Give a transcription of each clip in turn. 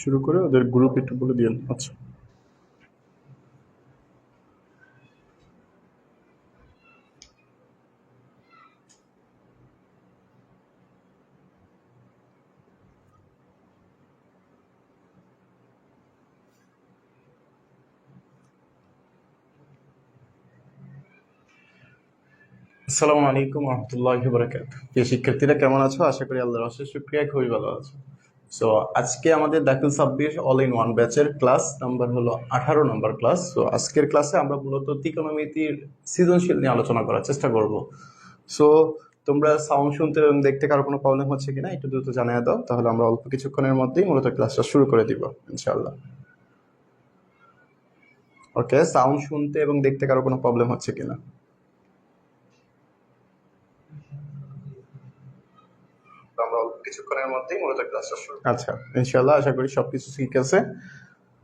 শুরু করে ওদের গ্রুপ একটু বলে দিন। আচ্ছা, আসসালামু আলাইকুম রহমতুল্লাহি বারাকাতুহু। প্রিয় শিক্ষার্থীরা কেমন আছো? আশা করি আল্লাহর অশেষ শুকরিয়ায় খুবই ভালো আছো। সো আজকে আমাদের দাখিল সাব্বির অল ইন ওয়ান ব্যাচের ক্লাস নাম্বার হলো 18 নম্বর ক্লাস। সো আজকের ক্লাসে আমরা মূলত ত্রিকোণমিতির সৃজনশীল নিয়ে আলোচনা করার চেষ্টা করব। সো তোমরা সাউন্ড শুনতে এবং দেখতে কারো কোনো প্রবলেম হচ্ছে কিনা একটু দ্রুত জানিয়ে দাও, তাহলে আমরা অল্প কিছুক্ষণের মধ্যেই মূলত ক্লাসটা শুরু করে দিব ইনশাআল্লাহ। ওকে, সাউন্ড শুনতে এবং দেখতে কারো কোনো প্রবলেম হচ্ছে কিনা? আমরা অল্প কিছুক্ষণের মধ্যেই মূলত ক্লাসটা শুরু। আচ্ছা, ইনশাআল্লাহ আশা করি সবকিছু ঠিক আছে।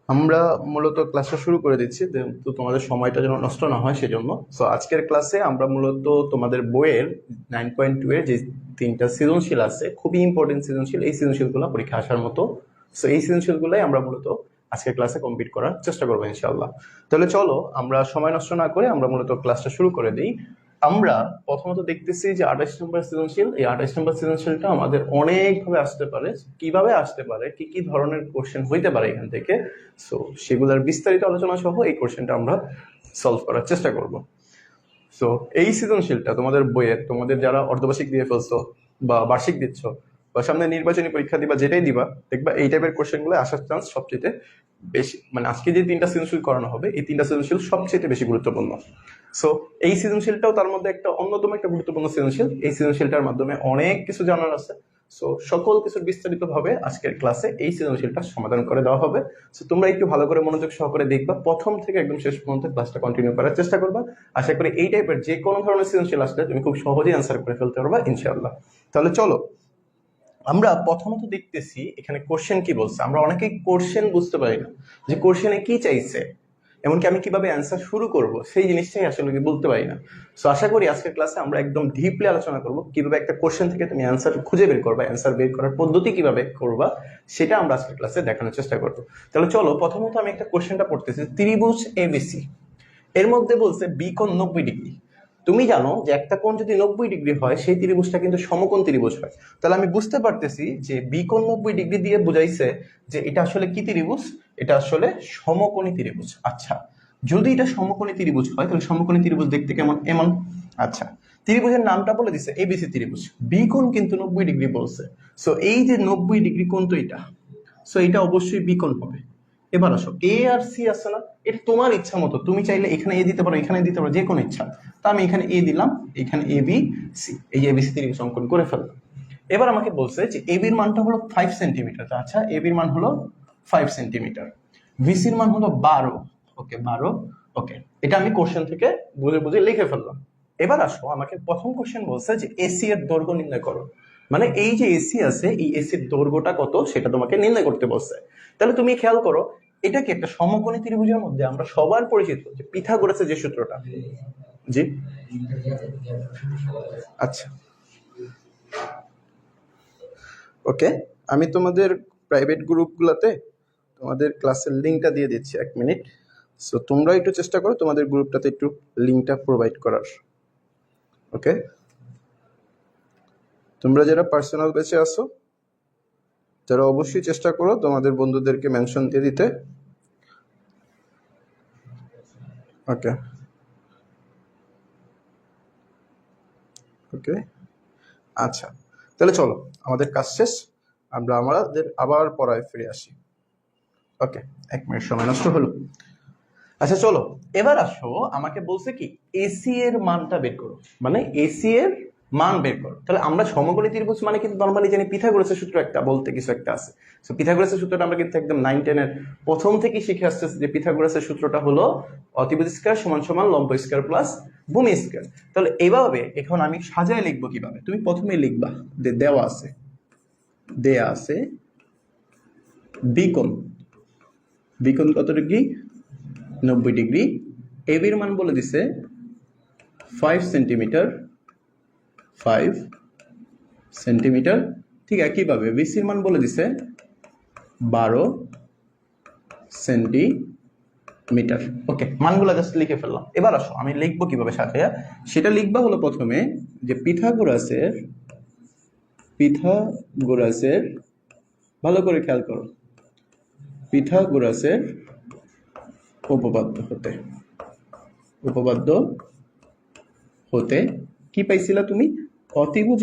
আমরা মূলত ক্লাসটা শুরু করে দিচ্ছি, তো তোমাদের সময়টা যেন নষ্ট না হয় সেজন্য। সো আজকের ক্লাসে আমরা মূলত তোমাদের বইয়ের 9.2 এর যে 3টা সৃজনশীল আছে, খুবই ইম্পর্টেন্ট সৃজনশীল, এই সৃজনশীলগুলো পরীক্ষা আসার মতো। সো এই সৃজনশীলগুলোই আমরা মূলত আজকের ক্লাসে কমপ্লিট করার চেষ্টা করবো ইনশাআল্লাহ। তাহলে চলো আমরা সময় নষ্ট না করে আমরা মূলত ক্লাসটা শুরু করে দিই। আমরা প্রথমত দেখতেছি যে 28 নম্বর সৃজনশীল, এই 28 নম্বর সৃজনশীলটা আমাদের অনেকভাবে আসতে পারে। কিভাবে আসতে পারে, কি কি ধরনের কোশ্চেন হইতে পারে এখান থেকে, সো সেগুলোর বিস্তারিত আলোচনা সহ এই কোশ্চেনটা আমরা সলভ করার চেষ্টা করব। সো এই সৃজনশীলটা তোমাদের বইয়ের, তোমাদের যারা অর্ধবার্ষিক দিয়ে ফেলছো বা বার্ষিক দিচ্ছ বা সামনে নির্বাচনী পরীক্ষা দিবা, যেটাই দিবা দেখবা এই টাইপের কোশ্চেনগুলো আসার চান্স সবচেয়ে বেশি। মানে আজকে যে 3টা সৃজনশীল করানো হবে, এই 3টা সৃজনশীল সবচেয়ে বেশি গুরুত্বপূর্ণ। সো এই সৃজনশীলটাও তার মধ্যে একটা অন্যতম একটা গুরুত্বপূর্ণ সৃজনশীল। এই সৃজনশীলটার মাধ্যমে অনেক কিছু জানার আছে। সো সকল কিছুর বিস্তারিত ভাবে আজকের ক্লাসে এই সৃজনশীলটা সমাধান করে দেওয়া হবে। সো তোমরা একটু ভালো করে মনোযোগ সহকারে দেখবা, প্রথম থেকে একদম শেষ পর্যন্ত ক্লাসটা কন্টিনিউ করার চেষ্টা করবা। আশা করি এই টাইপের যে কোনো ধরনের সৃজনশীল আসলে তুমি খুব সহজেই অ্যান্সার করে ফেলতে পারবা ইনশাআল্লাহ। তাহলে চলো আমরা প্রথমত দেখতেছি এখানে কোশ্চেন কি বলছে। আমরা অনেকেই কোশ্চেন বুঝতে পারি না যে কোশ্চেনে কি চাইছে, এমনকি আমি কিভাবে অ্যান্সার শুরু করব সেই জিনিসটাই আসলে কি বলতে পারি না। সো আশা করি আজকের ক্লাসে আমরা একদম ডিপলি আলোচনা করব কিভাবে একটা কোশ্চেন থেকে তুমি অ্যান্সার খুঁজে বের করবা, অ্যান্সার বের করার পদ্ধতি কিভাবে করবা সেটা আমরা আজকের ক্লাসে দেখানোর চেষ্টা করব। তাহলে চলো প্রথমত আমি একটা কোশ্চেনটা পড়তেছি। ত্রিভুজ এবিসি, এর মধ্যে বলছে বি কোণ 90 ডিগ্রি। তুমি জানো যে একটা কোণ যদি 90 ডিগ্রি হয় সেই ত্রিভুজটা কিন্তু সমকোণ ত্রিভুজ হয়। তাহলে আমি বুঝতে পারতেছি যে বি কোণ 90 ডিগ্রি দিয়ে বুঝাইছে যে এটা আসলে কি ত্রিভুজ, এটা আসলে সমকোণী ত্রিভুজ। আচ্ছা, যদি এটা সমকোণী ত্রিভুজ হয় তাহলে সমকোণী ত্রিভুজ দেখতে কেমন? এমন। আচ্ছা, ত্রিভুজের নামটা বলে দিছে এবিসি ত্রিভুজ। বি কোণ কিন্তু 90 ডিগ্রি বলছে। সো এই যে 90 ডিগ্রি কোণ তো এটা, সো এটা অবশ্যই বি কোণ হবে। এবার আসো এ আর সি আছে না, এটা তোমার ইচ্ছা মতো, তুমি চাইলে এখানে এ দিতে পারো, এখানে দিতে পারো, যে কোনো ইচ্ছা। তা আমি এখানে এ দিলাম, এখানে এ বি সি, এই এবিসি ত্রিভুজ অঙ্কন করে ফেললাম। এবার আমাকে বলছে যে এ বির মানটা হলো 5 সেন্টিমিটার। আচ্ছা, এ বির মান হলো 5 সেন্টিমিটার, ভিসির মান হলো 12। ওকে, 12। ওকে, এটা আমি কোশ্চেন থেকে বুঝে বুঝে লিখে ফেললাম। এবার আসো আমাকে প্রথম কোশ্চেন বলছে যে এসি এর দৈর্ঘ্য নির্ণয় করো। মানে এই যে এসি আছে, এই এসির দৈর্ঘ্যটা কত সেটা তোমাকে নির্ণয় করতে বলছে। তাহলে তুমি খেয়াল করো, এটা কি একটা সমকোণী ত্রিভুজের মধ্যে আমরা সবার পরিচিত যে পিথাগোরাসের যে সূত্রটা। জি, আচ্ছা, ওকে। আমি তোমাদের প্রাইভেট গ্রুপগুলোতে তোমাদের ক্লাসের লিঙ্কটা দিয়ে দিচ্ছি, 1 মিনিট। সো তোমরা একটু চেষ্টা করো তোমাদের গ্রুপটাতে একটু লিঙ্কটা প্রোভাইড করার। ওকে, তোমরা যারা পার্সোনাল বেঁচে আসো তারা অবশ্যই চেষ্টা করো তোমাদের বন্ধুদেরকে মেনশন দিয়ে দিতে। ওকে, ওকে, আচ্ছা। তাহলে চলো আমাদের কাজ শেষ, আমরা আমাদের আবার পড়ায় ফিরে আসি। ওকে, 1 মিনিট সময় নষ্ট হলো। আচ্ছা চলো, এবার আসো আমাকে বলছে কি এসি এর মানটা বের করো, মানে এসি এর মান বের করো। তাহলে আমরা সমকোণী ত্রিভুজ মানে কিন্তু নরমালি জানি পিথাগোরাসের সূত্র একটা বলতে কিছু একটা আছে। সো পিথাগোরাসের সূত্রটা আমরা কিন্তু একদম 9-10 এর প্রথম থেকে শিখে আসতেছি যে পিথাগোরাসের সূত্রটা হলো অতিভুজ স্কয়ার সমান সমান লম্ব স্কয়ার প্লাস ভূমি স্কয়ার। তাহলে এইভাবে এখন আমি সাজায় লিখবো কিভাবে, তুমি প্রথমে লিখবা দেওয়া আছে, দেয়া আছে বিকোণ, বিকোণ কত ডিগ্রি? 90 ডিগ্রি। এবির মান বলে দিছে 5 সেন্টিমিটার, 5 সেন্টিমিটার। ঠিক একইভাবে বিসির মান বলে দিছে 12 সেন্টিমিটার। ওকে, মানগুলো জাস্ট লিখে ফেললাম। এবার আসো আমি লিখবো কিভাবে সাথে, সেটা লিখবা হলো প্রথমে যে পিথাগোরাসের ভালো করে খেয়াল করো, পিথাগোরাসের উপপাদ্য হতে কি পাইছিলা তুমি? অতিভুজ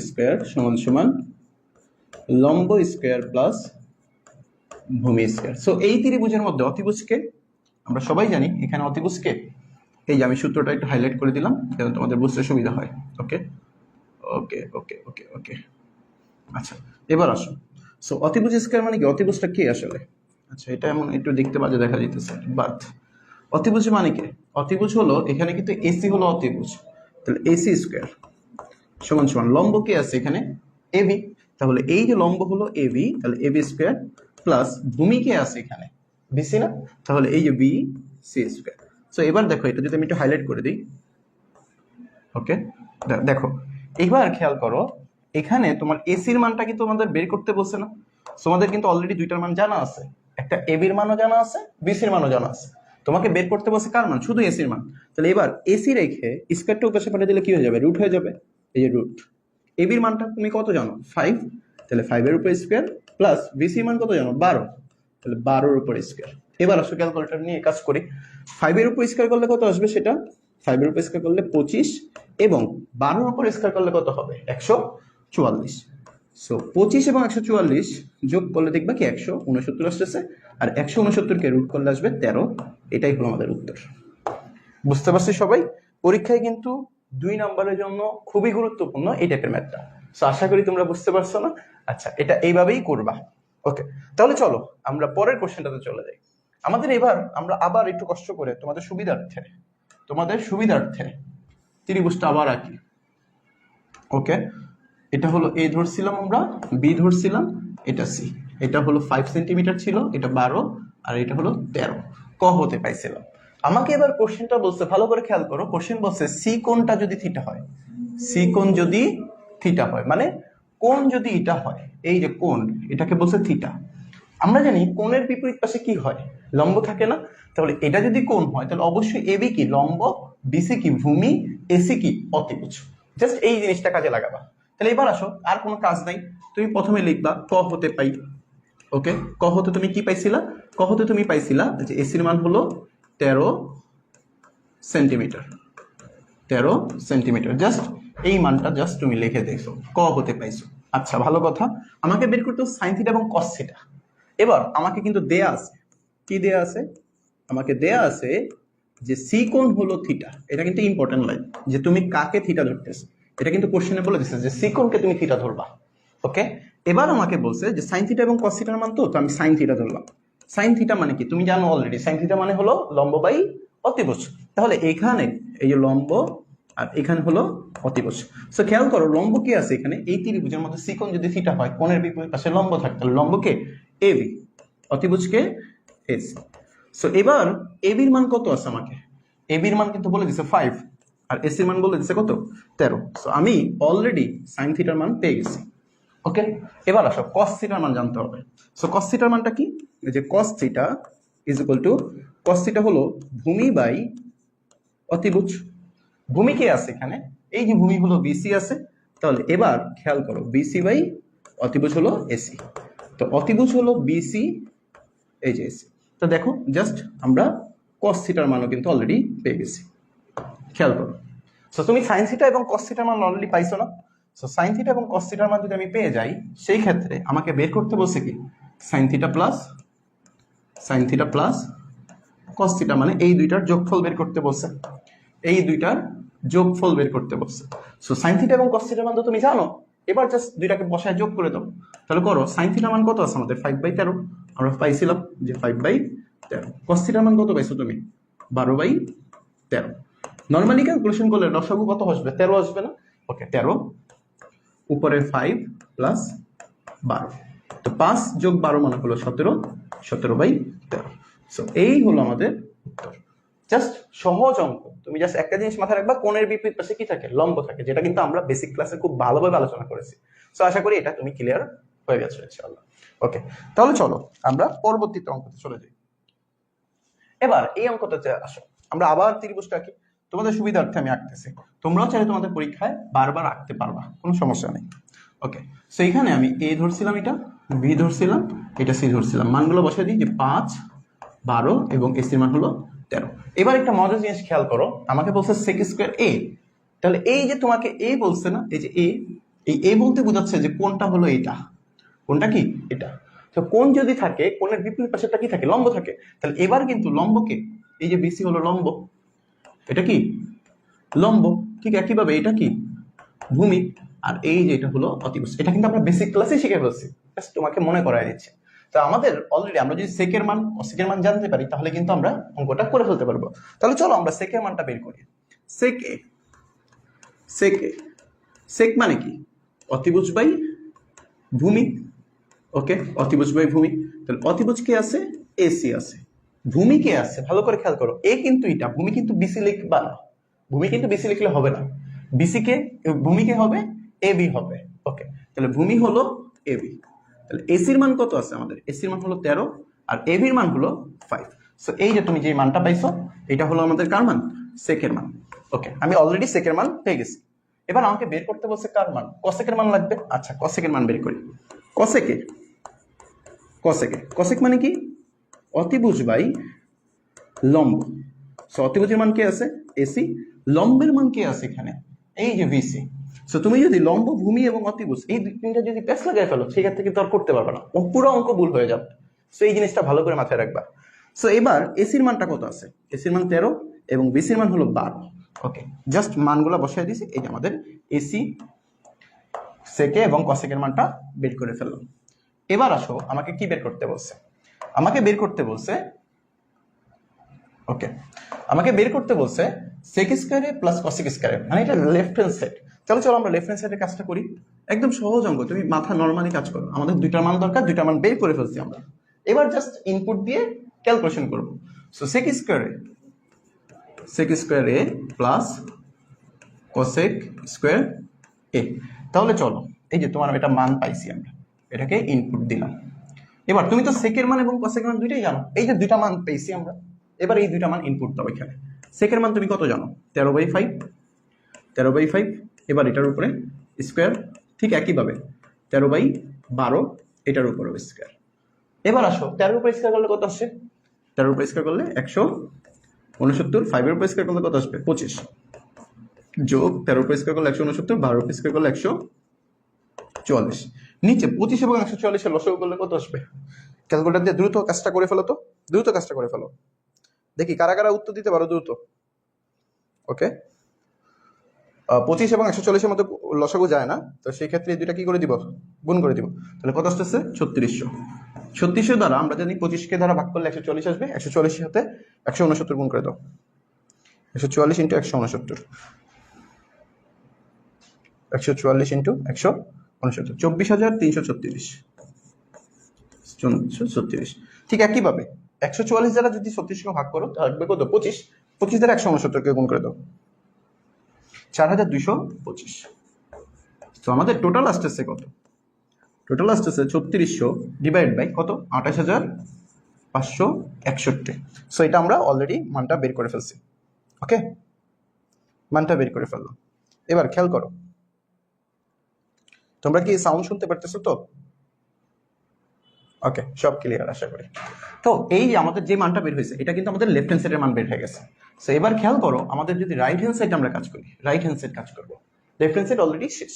স্কয়ার সমান সমান লম্ব স্কয়ার প্লাস ভূমি স্কয়ার। সো এই ত্রিভুজের মধ্যে অতিভুজকে আমরা সবাই জানি, এখানে অতিভুজকে এই যে আমি সূত্রটা একটু হাইলাইট করে দিলাম যেন তোমাদের বুঝতে সুবিধা হয়। ওকে ওকে ওকে ওকে ওকে আচ্ছা, এবার আসো। সো অতিভুজ স্কয়ার মানে কি? অতিভুজটা কি আসলে? আচ্ছা, এটা এমন একটু দেখতে বাজে দেখা যাইতেছে, বাট অতিভুজ মানে কি? অতিভুজ হলো, এখানে কিন্তু এসি হলো অতিভুজ, তাহলে এসি স্কয়ার সমান সমান লম্ব কি আছে এখানে? এবি। তাহলে এই যে লম্ব হলো এবি, তাহলে এবি স্কয়ার প্লাস ভূমি কে আছে এখানে? বিসি না? তাহলে এই যে বি সি স্কয়ার। সো এবার দেখো, এটা যদি আমি একটু হাইলাইট করে দিই, ওকে দেখো এবার খেয়াল করো, এখানে তোমার এসির মানটা কিন্তু তোমাদের বের করতে বলছে না? তোমাদের কিন্তু অলরেডি দুইটার মান জানা আছে, একটা এবির মানও জানা আছে, বিসির মানও জানা আছে। তোমাকে বের করতে বলছে কার মান? শুধু এসির মান। তাহলে এবার এসি রেখে স্কয়ারটা পাশে পাঠিয়ে দিলে কি হয়ে যাবে? রুট হয়ে যাবে। এই যে রুট, এবির মানটা তুমি কত জানো? 5, তাহলে 5 এর উপর স্কয়ার প্লাস বিসির মান কত জানো? 12, তাহলে 12 এর উপর স্কয়ার। এবার আসো ক্যালকুলেটর নিয়ে কাজ করি। 5 এর উপর স্কয়ার করলে কত আসবে সেটা? 5 এর উপর স্কয়ার করলে 25 এবং 12 এর উপর স্কয়ার করলে কত হবে? 144। সো 25 এবং 144 যোগ করলে দেখবা কি 169 আসতেছে, আর 169 কে রুট করলে আসবে 13। এটাই হলো আমাদের উত্তর। বুঝতে পারছি সবাই? পরীক্ষায় কিন্তু 2 নম্বরের জন্য খুবই গুরুত্বপূর্ণ এই টাইপের ম্যাথটা। সো আশা করি তোমরা বুঝতে পারছো না? আচ্ছা, এটা এইভাবেই করবা। ওকে, তাহলে চলো আমরা পরের কোশ্চেনটাতে চলে যাই। আমাদের এবার আমরা আবার একটু কষ্ট করে তোমাদের সুবিধার্থে ত্রিভুজটা আবার আঁকি। ওকে, এটা হলো এ ধরছিলাম আমরা, বি ধরছিলাম, এটা সি, এটা হলো 5 সেন্টিমিটার ছিল, এটা 12, আর এটা হলো 13 ক হতে পাইছিলাম। আমাকে এবার কোশ্চেনটা বলছে, ভালো করে খেয়াল করো, কোশ্চেন বলছে সি কোণটা যদি থিটা হয়, সি কোণ যদি থিটা হয় মানে কোণ যদি এটা হয়, এই যে কোণ, এটাকে বলছে থিটা। আমরা জানি কোণের বিপরীত পাশে কি হয়? লম্ব থাকে না? তাহলে এটা যদি কোণ হয় তাহলে অবশ্যই এবি কি? লম্ব, বিসি কি? ভূমি, এসি কি? অতিভুজ। জাস্ট এই জিনিসটা কাজে লাগাবা। তাহলে এবার আসো, আর কোনো কাজ নাই, তুমি প্রথমে লিখবা ক হতে পাই। ওকে, ক হতে তুমি কি পাইছিলা? ক হতে তুমি পাইছিলা যে এসির মান হলো 13 সেন্টিমিটার, 13 সেন্টিমিটার। জাস্ট এই মানটা জাস্ট তুমি লিখে দেখছো, ক হতে পাইছো। আচ্ছা, ভালো কথা। আমাকে বের করতে সাইন থিটা এবং কস থিটা। এবার আমাকে কিন্তু দেয়া আছে, কি দেয়া আছে? আমাকে দেয়া আছে যে সি কোণ হলো থিটা। এটা কিন্তু ইম্পর্টেন্ট লাইন, যে তুমি কাকে থিটা ধরতেছো, এটা কিন্তু কোশ্চেনে বলে দিচ্ছে যে সি কোণকে তুমি থিটা ধরবা। ওকে, এবার আমাকে বলছে যে সাইন থিটা এবং কস থিটার মান, তো আমি সাইন থিটা ধরলাম। সাইন থিটা মানে কি তুমি জানো অলরেডি, সাইন থিটা মানে হলো লম্ব বাই অতিভুজ। তাহলে এখানে এই যে লম্ব আর এখানে হলো অতিভুজ। সো খেয়াল করো, লম্ব কি আছে এখানে? এই ত্রিভুজের মধ্যে সি কোণ যদি থিটা হয়, কোণের বিপরীত পাশে লম্ব থাকে, তাহলে লম্বকে এবি, অতিভুজকে এসি। সো এবার এবির মান কত আছে? আমাকে এবির মান কিন্তু বলে দিছে 5, আর এসির মান বলে দিছে কত? 13। সো আমি অলরেডি সাইন থিটার মান পেয়ে গেছি। ওকে, এবার আসো কস থিটার মান জানতে হবে। সো কস থিটার মানটা কি? এই যে cos theta is equal two, cos theta হলো ভূমি বাই অতিভুজ। ভূমি কে আছে এখানে? এই যে ভূমি হলো বিসি আছে। তাহলে এবার খেয়াল করো, বিসি বাই অতিভুজ হলো এসি, তো অতিভুজ হলো বিসি, এই যে এসি। তো দেখো জাস্ট আমরা কস থিটার মানও কিন্তু অলরেডি পেয়ে গেছি। খেয়াল করো, সো তুমি সাইন থিটা এবং কস থিটার মান অলরেডি পাইছো না? সো সাইন থিটা এবং কস থিটার মান যদি আমি পেয়ে যাই, সেই ক্ষেত্রে আমাকে বের করতে বলছে কি? Sine theta plus cos theta, মানে এই দুইটার যোগফল বের করতে বলছে, এই দুইটার যোগফল বের করতে বলছে। সো সাইন থিটা এবং কস থিটার মান তো তুমি জানো, এবার জাস্ট দুইটাকে বসায় যোগ করে দাও। তাহলে করো, সাইন থিটার মান কত আছে আমাদের? 5/13 আমরা পাইছিলাম যে 5/13। কস থিটার মান কত পাইছো তুমি? 12/13। নর্মালি ক্যালকুলেশন করলে লসাগু কত আসবে? 13 আসবে না? ওকে, 13 উপরে 5 প্লাস 12, তো 5 যোগ 12 মানে হলো 17, 17/13। সো এই হলো আমাদের উত্তর। জাস্ট সহজ অঙ্ক, তুমি জাস্ট একটা জিনিস মাথায় রাখবা, কোণের বিপরীত পাশে কি থাকে? লম্ব থাকে, যেটা কিন্তু আমরা বেসিক ক্লাসে খুব ভালোভাবে আলোচনা করেছি। সো আশা করি এটা তুমি ক্লিয়ার হয়ে গেছো ইনশাআল্লাহ। ওকে, তাহলে চলো আমরা পরবর্তী অঙ্কতে চলে যাই। এবার এই অঙ্কটাতে আসো, আমরা আবার ত্রিভুজটা আঁকি, তোমাদের সুবিধার্থে আমি আঁকতেছি, তোমরাও চাইলে তোমাদের পরীক্ষায় বারবার আঁকতে পারবা, কোনো সমস্যা নেই। ওকে, সো এখানে আমি এ ধরছিলাম, এটা বি ধরছিলাম, এটা সি ধরছিলাম, মানগুলো বসাই দিই যে 5, 12 এবং এসির মান হলো 13। এবার একটা মজার জিনিস খেয়াল করো, আমাকে বলছে সেক স্কোয়ার এ, তাহলে এই যে তোমাকে এ বলছে না, এই যে এই এ বলতে বোঝাচ্ছে যে কোনটা হলো এটা, কোনটা কি এটা। তো কোণ যদি থাকে, কোণের বিপরীত পাশেরটা কি থাকে, লম্ব থাকে, তাহলে এবার কিন্তু লম্বকে, এই যে বিসি হলো লম্ব, এটা কি লম্ব, ঠিক একইভাবে এটা কি ভূমি, আর এই যে এটা হলো অতিভুজ। এটা কিন্তু আমরা বেসিক ক্লাসে শিখে ফেলছি, তোমাকে মনে করাই দিচ্ছে। তো আমাদের অলরেডি আমরা যদি সেকের মান কসেকের মান জানতে পারি তাহলে কিন্তু আমরা অঙ্কটা করে ফেলতে পারবো। তাহলে চলো আমরা সেকের মানটা বের করি। সেক এ, সেক এ, সেক মানে কি অতিভুজ বাই ভূমি। ওকে, অতিভুজ বাই ভূমি, তাহলে অতিভুজ কে আছে, এসি আছে, ভূমি কে আছে, ভালো করে খেয়াল করো, এ কিন্তু এটা, ভূমি কিন্তু বিসি লিখবা না, ভূমি কিন্তু বিসি লিখলে হবে না, বিসি কে, ভূমি কে হবে এ বি হবে। ওকে, তাহলে ভূমি হলো এ বি, তাহলে এসির মান কত আছে আমাদের, এসির মান হলো 13 আর এ বির মান হলো 5। সো এই যে তুমি যে মানটা পাইছো এটা হলো আমাদের কার মান, সেকের মান। ওকে, আমি অলরেডি সেকের মান পেয়ে গেছি। এবার আমাকে বের করতে বলছে কার মান, কসেকের মান লাগবে। আচ্ছা, কসেকের মান বের করি। কসেকে, কসেকে, কসেক মানে কি অতিভুজ বাই লম্ব। সো অতিভুজের মান কি আছে এসি, লম্বের মান কি আছে এখানে এই যে ভিসি। সো তুমি যদি লম্ব, ভূমি এবং অতিভুজ এই তিনটা যদি প্যাচ লাগাই ফেলো সেক্ষেত্রে কিন্তু আর করতে পারবে না, পুরো অঙ্ক ভুল হয়ে যাবে। সো এই জিনিসটা ভালো করে মাথায় রাখবা। সো এবার এসির মানটা কত আছে, এসির মান 13 এবং বিসির মান হলো 12। ওকে, জাস্ট মানগুলো বসাই দিয়েছি, এই যে আমাদের এসি, সেকে এবং কসেকের মানটা বের করে ফেললাম। এবার আসো আমাকে কি বের করতে বলছে, আমাকে বের করতে বলছে, ওকে আমাকে বের করতে বলছে সেক স্কয়ারে প্লাস কসেক স্কয়ারে, মানে এটা লেফট হ্যান্ড সাইড। চলো চলো আমরা লেফট হ্যান্ড সাইডের কাজটা করি, একদম সহজ অঙ্ক, তুমি মাথা নরমালি কাজ করো। আমাদের দুইটা মান দরকার, দুইটা মান বের করে ফেলছি আমরা, এবার জাস্ট ইনপুট দিয়ে ক্যালকুলেশন করব। সো সেক স্কয়ারে প্লাস কসেক স্কয়ার এ। তাহলে চলো, এই যে তোমার এটা মান পাইছি আমরা, এটাকে ইনপুট দিলাম। এবার তুমি তো সেকের মান এবং কসেকের মান দুইটাই জানো, এই যে দুইটা মান পেয়েছি আমরা, এবার এই দুইটা মান ইনপুট দাও এখানে। সেকের মান তুমি কত জানো, 13/5, 13/5। এবার এটার উপরে স্কোয়ার, ঠিক একইভাবে 13/12 এটার উপরে স্কোয়ার। এবার আসো 13 উপরে স্কোয়ার করলে কত আসে, 13 উপরে স্কোয়ার করলে 169, 5 এর উপরে স্কোয়ার করলে কত আসবে 25, যোগ 13 উপরে স্কোয়ার করলে 169, 12 উপরে স্কোয়ার করলে 144, নিচে 25 এবং 144 এর লসাগু করলে কত আসবে। ক্যালকুলেটর দিয়ে দ্রুত কাজটা করে ফেলো তো, দ্রুত কাজটা করে ফেলো, দেখি কারা কারা উত্তর দিতে পারো দ্রুত। ওকে, 25 এবং 140 মধ্যে লসাগু যায় না, তো সেই ক্ষেত্রে এই দুইটা কি করে দিব, গুণ করে দিব। তাহলে কত আসতেছে 3600। 3600 দ্বারা আমরা জানি 25 কে দ্বারা ভাগ করলে 140 আসবে, 140 এর সাথে 169 গুণ করে দাও, 144 ইন্টু 169, 144 ইন্টু 169, 24,336, 436। ঠিক একইভাবে 144 দ্বারা যদি 36 কে ভাগ করো তাহলে কত 25, 25 দ্বারা 169 কে গুণ করে দাও, 4225। তো আমাদের টোটাল আসতেছে কত, টোটাল আসতেছে 3600 ডিভাইড বাই কত 28,561। সো এটা আমরা অলরেডি মানটা বের করে ফেলছি। ওকে, মানটা বের করে ফেললাম। এবার খেয়াল করো, তোমরা কি সাউন্ড শুনতে পারতেছো তো? ওকে, সব ক্লিয়ার আশা করি। তো এই যে আমাদের যে মানটা বের হয়েছে এটা কিন্তু আমাদের লেফট হ্যান্ড সাইডের মান বের হয়ে গেছে। সো এবার খেয়াল করো, আমাদের যদি রাইট হ্যান্ড সাইড আমরা কাজ করি, রাইট হ্যান্ড সাইড কাজ করবো, লেফট হ্যান্ড সাইড অলরেডি শেষ।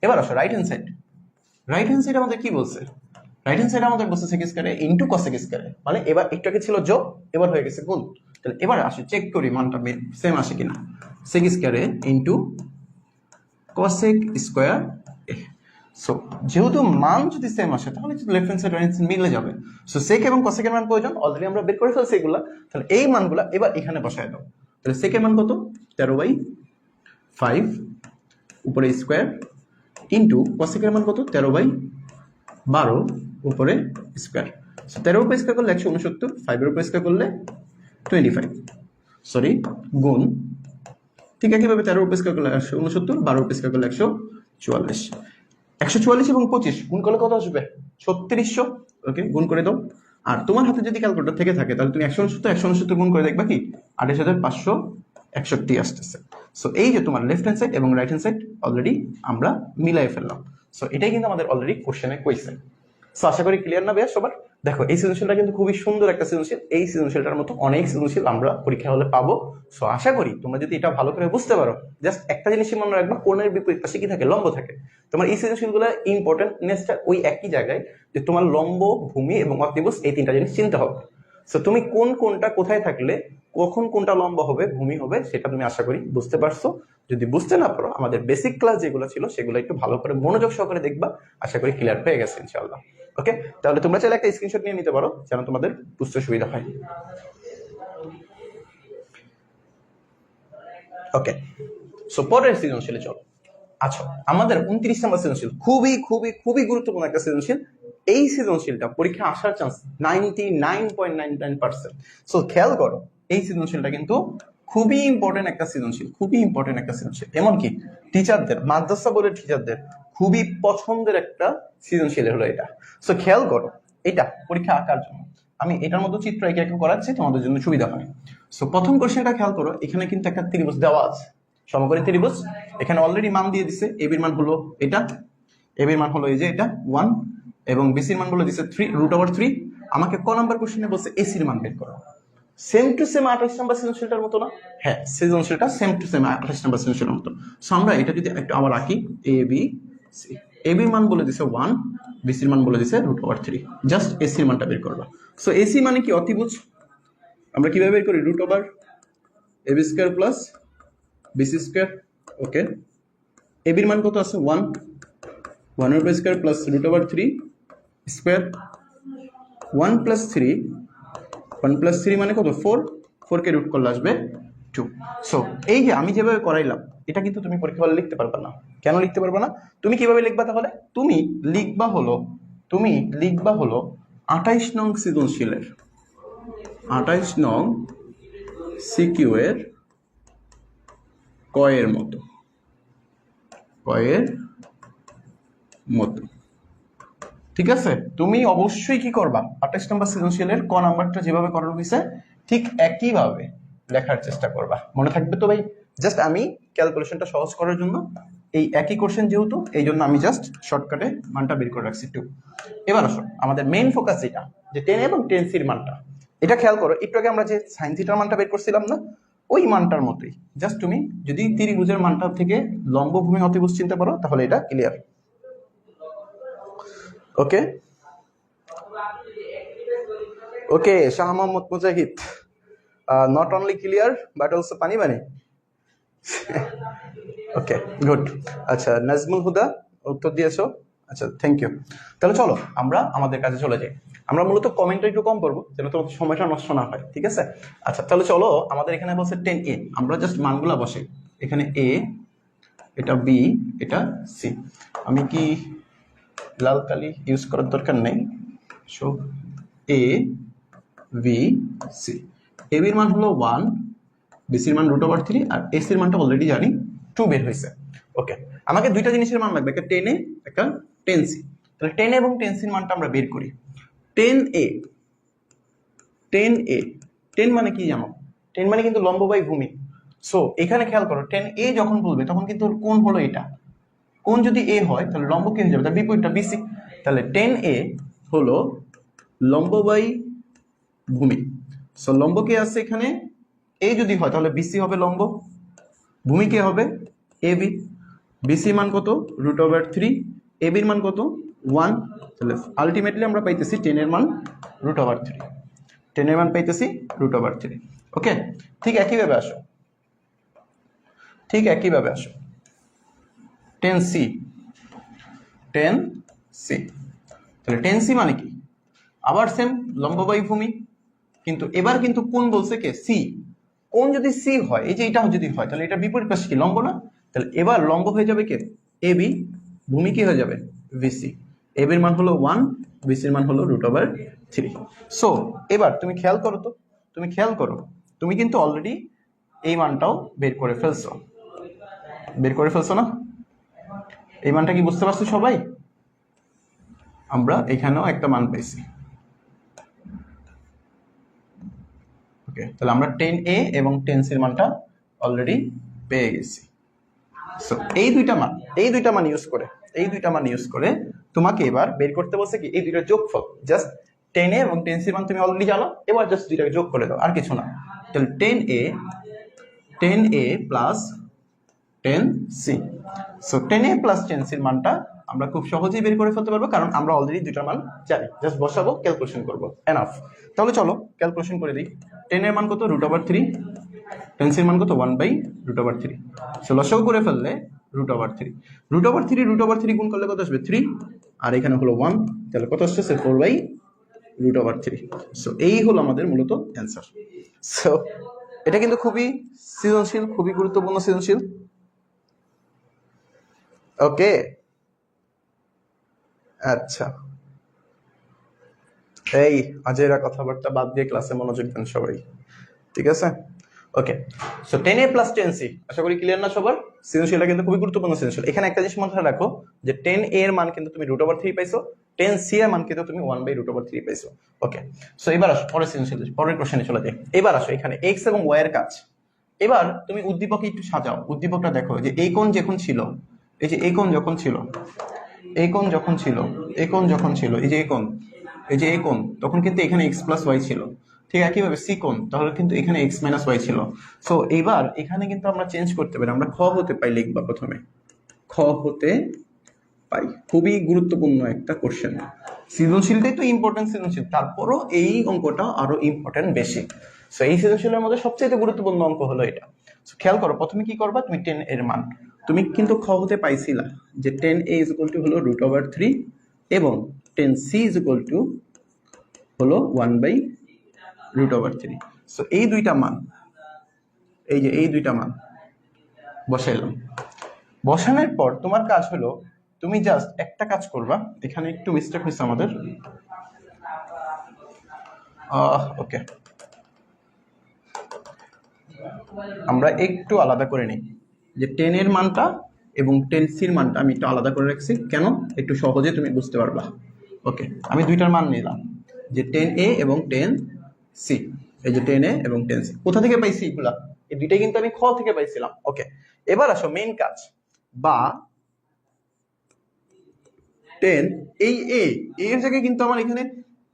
এবার আসো right hand side, right hand side আমাদের কি বলছে, রাইট হ্যান্ড সাইড আমাদের বলছে সেক স্কয়ারে ইনটু কসেক স্কয়ারে, মানে এবার একটু আগে ছিল যোগ, এবার হয়ে গেছে গুণ। তাহলে এবার আসি চেক করি মানটা সেম আসে কিনা, সেক স্কয়ারে ইনটু কসেক স্কয়ার। সো যেহেতু মান যদি সেম আসে তাহলে left hand side right hand side মিলে যাবে। সো সেক এবং কসেকের মান প্রয়োজন, অলরেডি আমরা বের করে ফেলছি এগুলা। তাহলে এই মানগুলা এবার এখানে বসায় দাও। তাহলে সেকের মান কত 13/5 উপরে স্কয়ার ইনটু কসেকের মান কত 13/12 উপরে স্কয়ার। সো 13 উপরে স্কয়ার করলে 169, 5 এর উপরে স্কয়ার করলে 25, সরি গুণ। ঠিক একইভাবে 13 উপরে স্কয়ার করলে 169, 12 উপরে স্কয়ার করলে 144। 144 এবং 25 গুণ করলে কত আসবে? 3600। ওকে, গুণ করে দাও। আর তোমার হাতে যদি ক্যালকুলেটর থেকে থাকে তাহলে তুমি 169 গুণ করে দেখবা কি 28561 আসতেছে। সো এই যে তোমার লেফট হ্যান্ড সাইড এবং রাইট হ্যান্ড সাইড অলরেডি আমরা মিলাই ফেললাম। সো এটাই কিন্তু আমাদের অলরেডি কোশ্চেনে কোয়েশ্চেন। সো আশা করি ক্লিয়ার না বেশ সবার? দেখো এই সৃজনশীলটা কিন্তু খুবই সুন্দর একটা সৃজনশীল। এই সৃজনশীলটার মতো অনেক সৃজনশীল আমরা পরীক্ষা হলে পাবো। সো আশা করি তোমরা যদি এটা ভালো করে বুঝতে পারো, জাস্ট একটা জিনিসই মনে রাখবা, কোণের বিপরীত পাশে কি থাকে? লম্ব থাকে। তোমার এই সৃজনশীলগুলো ইম্পর্টেন্টনেসটা ওই একই জায়গায় যে তোমার লম্ব, ভূমি এবং অতিভুজ এই তিনটা জিনিস চিনতে হবে। সো তুমি কোনটা কোথায় থাকলে কখন কোনটা লম্ব হবে, ভূমি হবে, সেটা তুমি আশা করি বুঝতে পারছো। যদি বুঝতে না পারো, আমাদের বেসিক ক্লাস যেগুলো ছিল সেগুলো একটু ভালো করে মনোযোগ সহকারে দেখবা, আশা করি ক্লিয়ার হয়ে গেছে ইনশাআল্লাহ। ওকে, তাহলে তোমরা চাইলে একটা স্ক্রিনশট নিয়ে নিতে পারো যেন তোমাদের বুঝতে সুবিধা হয়। ওকে, সো পরের সৃজনশীলে চলো। আচ্ছা, আমাদের 29 নম্বর সৃজনশীল খুবই খুবই খুবই গুরুত্বপূর্ণ একটা সৃজনশীল। এই সৃজনশীলটা পরীক্ষা আসার চান্স 99.99%। সো খেয়াল করো, এই সৃজনশীলটা কিন্তু খুবই ইম্পর্টেন্ট একটা সৃজনশীল, খুবই ইম্পর্টেন্ট একটা সৃজনশীল। এমনকি টিচারদের, মাদ্রাসা বোর্ডের টিচারদের খুবই পছন্দের একটা সৃজনশীল হলো এটা। সো খেয়াল করো, এটা পরীক্ষা আঁকার জন্য আমি এটার মতো চিত্র একে একে করাচ্ছি, তোমাদের জন্য সুবিধা হয়। সো প্রথম কোশ্চেনটা খেয়াল করো, এখানে কিন্তু একটা ত্রিভুজ দেওয়া আছে, সমকোণী ত্রিভুজ। এখানে অলরেডি মান দিয়ে দিছে, এবির মান হলো এটা, এবির মান হলো এই যে এটা 1, এবং বিসির মান বলে দিছে 3√3। আমাকে ক নাম্বার কোশ্চেনে বলছে এসির মান বের করো। সেম টু সেম 28 নাম্বার সৃজনশীলটার মতো না? হ্যাঁ, সৃজনশীলটা সেম টু সেম 28 নাম্বার সৃজনশীলের মতো। সো আমরা এটা যদি একটু আবার আঁকি, এ বি সি, এবির মান বলে দিছে 1, বিসির মান বলে দিছে √3। জাস্ট এসির মানটা বের করবা। সো এসি মানে কি? অতিভুজ। আমরা কিভাবে বের করি? √ab² plus bc²। ওকে, এবির মান কত আছে? 1, 1² প্লাস √3 স্কোয়ার। 1 + 3, 1 + 3 মানে কত? 4, 4 কে রুট করলে আসবে 2। সো এই যে আমি যেভাবে করাইলাম, এটা কিন্তু তুমি পরীক্ষা হলে লিখতে পারবে না। কেন লিখতে পারবে না? তুমি কিভাবে লিখবা তাহলে? তুমি লিখবা হলো 28 নং সৃজনশীলের 28 নং সিকিউ এর কয়ের মতো, ঠিক আছে? তুমি অবশ্যই কি করবা? 28 নম্বর সৃজনশীলের ক নাম্বারটা যেভাবে করানো হয়েছে ঠিক একইভাবে লেখার চেষ্টা করবা। মনে থাকবে তো ভাই? জাস্ট আমি ক্যালকুলেশনটা সহজ করার জন্য, এই একই কোশ্চেন যেহেতু, এই জন্য আমি জাস্ট শর্টকাটে মানটা বের করে রাখছি 2। এবার আসো আমাদের মেইন ফোকাস যেটা, যে 10 এবং 10c মানটা, এটা খেয়াল করো। একটু আগে আমরা যে সাইন থিটার মানটা বের করছিলাম না, ওই মানটার মতোই। জাস্ট তুমি যদি ত্রিভুজের মানটা থেকে লম্ব, ভূমি, অতিভুজ চিনতে পারো তাহলে এটা clear. Okay okay, Shah Mohammad Mujahid, not only clear but also পানি পানি। ওকে, গুড। আচ্ছা, নাজমুল হুদা উত্তর দিয়েছো। আচ্ছা, থ্যাংক ইউ। তাহলে চলো আমরা আমাদের কাজে চলে যাই। আমরা মূলত কমেন্টটা একটু কম করবো যেন তোমার সময়টা নষ্ট না হয়, ঠিক আছে? আচ্ছা, তাহলে চলো, আমাদের এখানে বলছে 10a, আমরা জাস্ট মানগুলা বসাই। এখানে a, এটা b, এটা c। আমি কি লাল কালি ইউজ করার দরকার নেই। So a b c, ab এর মান হলো 1, bc এর মান √3, আর ac এর মানটা অলরেডি জানি 2 বের হয়েছে। ওকে, আমাকে দুইটা জিনিসের মান লাগবে, একটা 10a, একটা 10c। তাহলে 10 এবং 10c এর মানটা আমরা বের করি। 10a 10 মানে কি জানো? 10 মানে কিন্তু লম্ব বাই ভূমি। সো এখানে খেয়াল করো, 10a যখন বলবে তখন কিন্তু কোণ হলো এটা। কোণ যদি a হয় তাহলে লম্ব কি হয়ে যাবে? তার বিপরীতটা bc। তাহলে 10a হলো লম্ব বাই ভূমি। সো লম্ব কে আছে এখানে? a যদি হয় তাহলে bc হবে লম্ব, ভূমি কে হবে? ab। bc মান কত? √3, ab এর মান কত? 1। তাহলে আলটিমেটলি আমরা পাইতেছি 10 এর মান √3, 10 এর মান পাইতেছি √3। ওকে, ঠিক একইভাবে আসো, 10c, তাহলে 10c মানে কি? আবার সেম লম্ব বাই ভূমি, কিন্তু এবার কিন্তু কোণ বলছে কে? c। কোণ যদি c হয়, এই যে এটা যদি হয়, তাহলে এটা বিপরীত পাশে কি? লম্ব না? তাহলে এবার লম্ব হয়ে যাবে কে? ab, ভূমি কি হয়ে যাবে? bc। ab এর মান হলো 1, bc এর মান হলো √3। সো এবার তুমি খেয়াল করো তো, তুমি কিন্তু অলরেডি এই মানটাও বের করে ফেলছো না? এই মানটা কি বুঝতে পারছো সবাই? আমরা এখানেও একটা মান পাইছি। ওকে, তাহলে আমরা 10a এবং 10c এর মানটা অলরেডি পেয়ে গেছি। সো এই দুইটা মান ইউজ করে তোমাকে এবার বের করতে বলছে কি এই দুইটা যোগফল। জাস্ট 10a এবং 10c এর মান তুমি অলরেডি জানো, এবার জাস্ট দুইটাকে যোগ করে দাও, আর কিছু না। তাহলে 10a plus 10c। So 10a plus 10c এর মানটা আমরা খুব সহজেই বের করে ফেলতে পারবো, কারণ আমরা অলরেডি দুইটার মান জানি। জাস্ট বসাবো, ক্যালকুলেশন করবো, এনাফ। তাহলে চলো ক্যালকুলেশন করে দিই। 10 এর মান কত? √3। 10c এর মান কত? 1/√3। সো লসাগু করে ফেললে √3। √3 গুণ করলে কত আসবে? 3। আর এখানে হলো 1, তাহলে কত আসছে? 4/√3। সো এই হলো আমাদের মূলত অ্যান্সার। সো এটা কিন্তু খুবই সৃজনশীল, খুবই গুরুত্বপূর্ণ সৃজনশীল। ওকে, আচ্ছা, এই আজেরা কথাবার্তা বাদ দিয়ে ক্লাসে মনোযোগ দেন সবাই, ঠিক আছে? ওকে, সো 10a প্লাস 10c, আশা করি ক্লিয়ার না সবার? সৃজনশীলটা কিন্তু খুবই গুরুত্বপূর্ণ সৃজনশীল। এখানে একটা জিনিস মাথায় রাখো যে 10a এর মান কিন্তু তুমি √3 পাইছো, 10c এর মান কিন্তু তুমি 1/√3 পাইছো। ওকে, সো এবার আসো পরের কোশ্চেনে চলে যাই। এবার আসো এখানে x এবং y এর কাজ। এবার তুমি উদ্দীপকে একটু সাজাও। উদ্দীপকটা দেখো যে এই কোণ যখন ছিল, এই যে এই কোণ যখন ছিল, এই কোণ যখন ছিল, এই কোণ যখন ছিল, এই যে এই কোণ, এই যে এই কোণ, তখন কিন্তু এখানে x প্লাস y ছিল। ঠিক একইভাবে সি কোণ, তাহলে কিন্তু এখানে x মাইনাস y ছিল। সো এইবার এখানে কিন্তু আমরা চেঞ্জ করতে পারি, আমরা খ হতে পাই লিখবা প্রথমে, খ হতে পাই। খুবই গুরুত্বপূর্ণ একটা কোশ্চেন। সৃজনশীলটাই তো ইম্পর্টেন্ট সৃজনশীল, তারপরও এই অঙ্কটা আরো ইম্পর্টেন্ট বেশি। সো এই সৃজনশীলের মধ্যে সবচেয়ে গুরুত্বপূর্ণ অঙ্ক হলো এটা। সো খেয়াল করো, প্রথমে কি করবা? তুমি 10 এর মান, তুমি কিন্তু খ হতে পাইছিলা যে 10a হলো √3 এবং 10c হলো 1/√3। সো এই দুইটা মান, এই যে এই দুইটা মান বসাইলাম। বসানোর পর তোমার কাজ হলো তুমি জাস্ট একটা কাজ করবা। এখানে একটু মিস্টেক হয়েছে আমাদের, ওকে, আমরা একটু আলাদা করে নিই যে 10 এর মানটা এবং 10c এর মানটা আমি একটু আলাদা করে রাখছি। কেন? একটু সহজে তুমি বুঝতে পারবা। ওকে, আমি দুইটার মান নিলাম, যে 10a এবং 10c। এই যে 10a এবং 10c কোথা থেকে পাইছি? এগুলা এই দুইটাই কিন্তু আমি খ থেকে পাইছিলাম। ওকে, এবার আসো মেইন কাজ, বা 10 এই এর জায়গায় কিন্তু আমার এখানে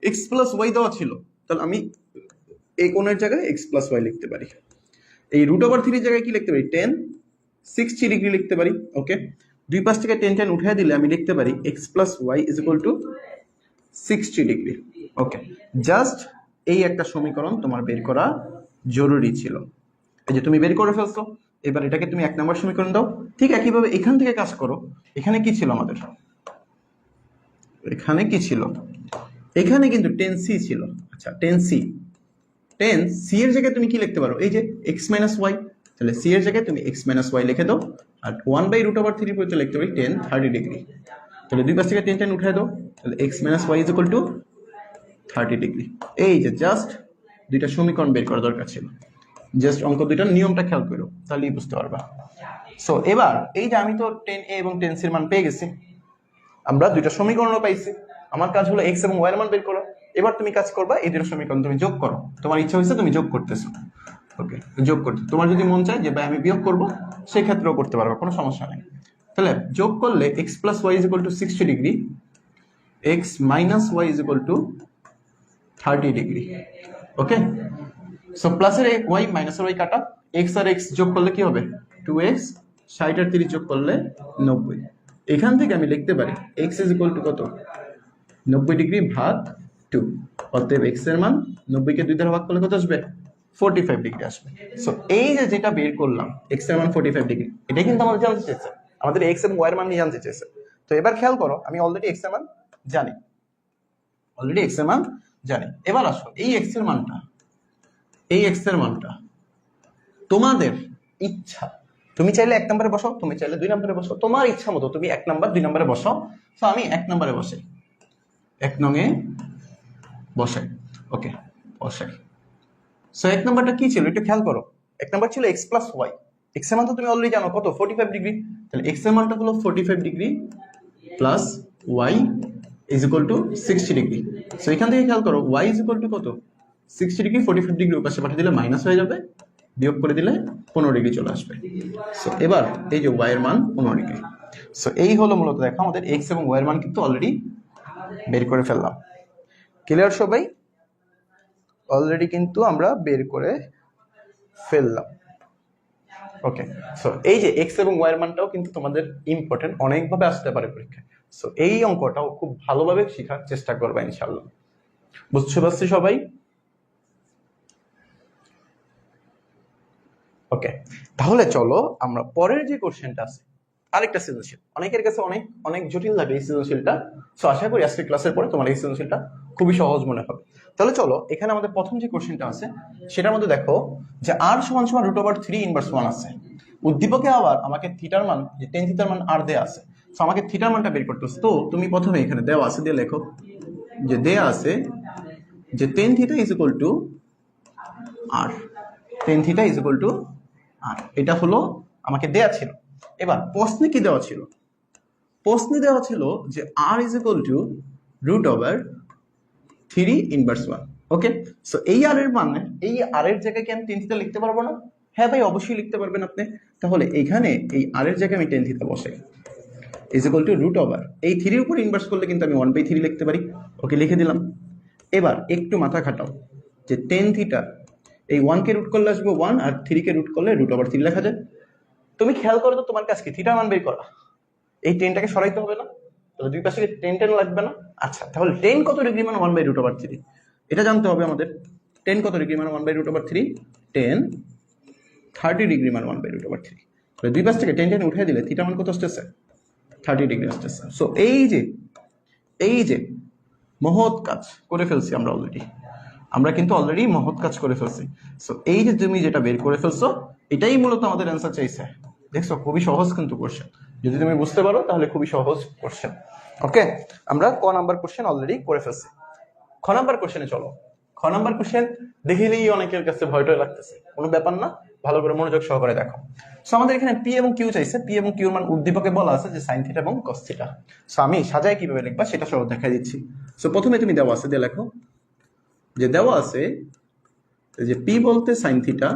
x প্লাস y দেওয়া ছিল, তাহলে আমি এই কোণের জায়গায় x প্লাস y লিখতে পারি। এই √3 জায়গায় কি লিখতে পারি? 10 60 ডিগ্রি লিখতে পারি। ওকে, দুই পাশ থেকে 10 উঠিয়ে দিলে আমি লিখতে পারি x plus y is equal two 60 degree. Okay, just এই একটা সমীকরণ তোমার বের করা জরুরি ছিল। এই যে তুমি বের করে ফেলছো, এবার এটাকে তুমি 1 নম্বর সমীকরণ দাও। ঠিক একইভাবে এখান থেকে কাজ করো। এখানে কি ছিল আমাদের? এখানে কি ছিল? এখানে কিন্তু 10c ছিল। আচ্ছা, 10c এর জায়গায় তুমি কি লিখতে পারো? এই যে x মাইনাস y, তাহলে c এর জায়গায় তুমি x মাইনাস y লিখে দাও, আর 1/√3 পর্যন্ত লিখতে পারি 10 30 ডিগ্রি। তাহলে দুই পাশ থেকে 10 উঠায় দাও, তাহলে x minus y is equal two 30 degree. এই যে জাস্ট দুইটা সমীকরণ বের করা দরকার ছিল। জাস্ট অঙ্ক দুইটার নিয়মটা খেয়াল করো, তাহলেই বুঝতে পারবা। সো এবার এই যে আমি তো 10a এবং 10c এর মান পেয়ে গেছি, আমরা দুইটা সমীকরণও পাইছি। আমার কাজ হলো x এবং y এর মান বের করা। এবার তুমি কাজ করবা, এই দুটো সমীকরণ তুমি যোগ করো। তোমার ইচ্ছা হয়েছে তুমি যোগ করতেছো। ওকে, যোগ করতে তোমার যদি মন চায় যে ভাই আমি বিয়োগ করবো, সেই ক্ষেত্রেও করতে পারবে, কোনো সমস্যা নেই। তাহলে যোগ করলে x plus y is equal two 60 degree, x minus y is equal two 30 degree. Okay, so প্লাসের y মাইনাসের y কাটা, x আর x যোগ করলে কি হবে? 2x, 60 আর 30 যোগ করলে 90। এখান থেকে আমি লিখতে পারি x ইজ ইকুয়াল টু কত? 90 ডিগ্রি ভাগ 2। অতএব x এর মান 90 কে 2 দ্বারা ভাগ করলে কত আসবে? 45 ডিগ্রি আসবে। সো এই যে যেটা বের করলাম x এর মান 45 ডিগ্রি, এটা কিন্তু আমাদের জানতে চেয়েছে, আমাদের x এবং y এর মান নিয়ে জানতে চেয়েছে। তো এবার খেয়াল করো, আমি অলরেডি x এর মান জানি, এবার আসো এই x এর মানটা, তোমাদের ইচ্ছা, তুমি চাইলে 1 নম্বরে বসাও, তুমি চাইলে 2 নম্বরে বসাও, তোমার ইচ্ছা মতো তুমি 1 নম্বর 2 নম্বরে বসাও। তো আমি 1 নম্বরে বসাই, 1 নং এ বসাই। ওকে, বসাই। সো 1 নম্বরটা কি ছিল একটু খেয়াল করো। 1 নম্বর ছিল x প্লাস y। x এর মান তো তুমি অলরেডি জানো, কত? 45 ডিগ্রি। তাহলে x এর মানটা হলো 45 degree plus y is equal two 60 degree. So এখান থেকে খেয়াল করো ওয়াই ইজ ইকুয়াল টু কত, 60 ডিগ্রি 45 ডিগ্রি পাশে পাঠিয়ে দিলে মাইনাস হয়ে যাবে, বিয়োগ করে দিলে 15 ডিগ্রি চলে আসবে। সো এবার এই যে ওয়াই এর মান 15 ডিগ্রি। সো এই হলো মূলত দেখো আমাদের এক্স এবং ওয়াই এর মান কিন্তু অলরেডি বের করে ফেললাম। ক্লিয়ার সবাই? অলরেডি কিন্তু আমরা বের করে ফেললাম। ওকে, সো এই যে এক্স এবং ওয়াই এর মানটাও কিন্তু তোমাদের ইম্পর্টেন্ট, অনেকভাবে আসতে পারে পরীক্ষায়। সো এই অঙ্কটাও খুব ভালোভাবে শেখার চেষ্টা করবে ইনশাআল্লাহ। বুঝতে পারছি সবাই? ওকে, তাহলে চলো আমরা পরের যে কোশ্চেনটা আছে, আরেকটা সৃজনশীল। অনেকের কাছে অনেক অনেক জটিল লাগে এই সৃজনশীলটা। সো আশা করি আজকে ক্লাসের পরে তোমার এই সৃজনশীলটা খুবই সহজ মনে হবে। তাহলে চলো এখানে আমাদের প্রথম যে কোশ্চেনটা আছে সেটার মধ্যে দেখো যে r সমান সমান √3 ইনভার্স 1 আছে। উদ্দীপকে আবার আমাকে থিটার মান, যে টেন থিটার মান r দেয়া আছে। সো আমাকে থিটার মানটা বের করতে হবে। তো তুমি প্রথমে এখানে দেওয়া আছে দিয়ে লেখো যে দেয়া আছে যে tan theta is equal two r, tan theta is equal two r। এটা হলো আমাকে দেয়া ছিল। এবার প্রশ্নে কি দেওয়া ছিল? প্রশ্নে দেওয়া ছিল যে r is equal two √3 inverse 1। Okay, so এই r এর মানে, এই r এর জায়গায় কি আমি টেন থিটা লিখতে পারবো না? হ্যাঁ ভাই, অবশ্যই লিখতে পারবেন আপনি। তাহলে এখানে এই r এর জায়গায় আমি টেন থিটা বসাই, ইজ ইকুয়াল টু √, এই 3 এর উপর ইনভার্স করলে কিন্তু আমি 1/3 লিখতে পারি। ওকে, লিখে দিলাম। এবার একটু মাথা খাটাও যে টেন থিটা, এই 1 কে রুট করলে আসবে 1, আর 3 কে রুট করলে √3 লেখা যায়। তুমি খেয়াল করো তো তোমার কাছে কি থিটার মান বের করা, এই টেনটাকে সরাইতে হবে না? তাহলে দুই পাশে টেন টেন লাগবে না? আচ্ছা, তাহলে টেন কত ডিগ্রি মান 1/√3 এটা জানতে হবে আমাদের। টেন কত ডিগ্রি মান 1/√3? টেন 30 ডিগ্রি মান 1/√3। তাহলে দুই পাশ থেকে টেন টেন উঠিয়ে দিলে থিটার মান কত আসতেছে? 30 ডিগ্রি আসতেছে। সো এই যে মহৎ কাজ করে ফেলছি আমরা অলরেডি, আমরা কিন্তু অলরেডি মহৎ কাজ করে ফেলছি। সো এই যে তুমি যেটা বের করে ফেলছো এটাই মূলত আমাদের অ্যান্সার চাইছে। দেখছো, খুবই সহজ কিন্তু কোশ্চেন, যদি তুমি বুঝতে পারো তাহলে খুবই সহজ কোশ্চেন। ওকে, আমরা ক নাম্বার কোশ্চেন অলরেডি করে ফেলছি। খ নাম্বার কোশ্চেনে চলো। খ নাম্বার কোশ্চেন দেখলেই অনেকের কাছে ভয়টয় লাগতেছে, কোনো ব্যাপার না, ভালো করে মনোযোগ সহকারে দেখো। সো আমাদের এখানে পি এবং কিউ চাইছে। পি এবং কিউর মান উদ্দীপকে বলা আছে যে সাইন থিটা এবং কস থিটা। সো আমি সাজায় কিভাবে লিখবা সেটা সহ দেখাই দিচ্ছি। সো প্রথমে তুমি দেওয়া আছে দিয়ে লেখো যে দেওয়া আছে যে পি বলতে সাইন থিটা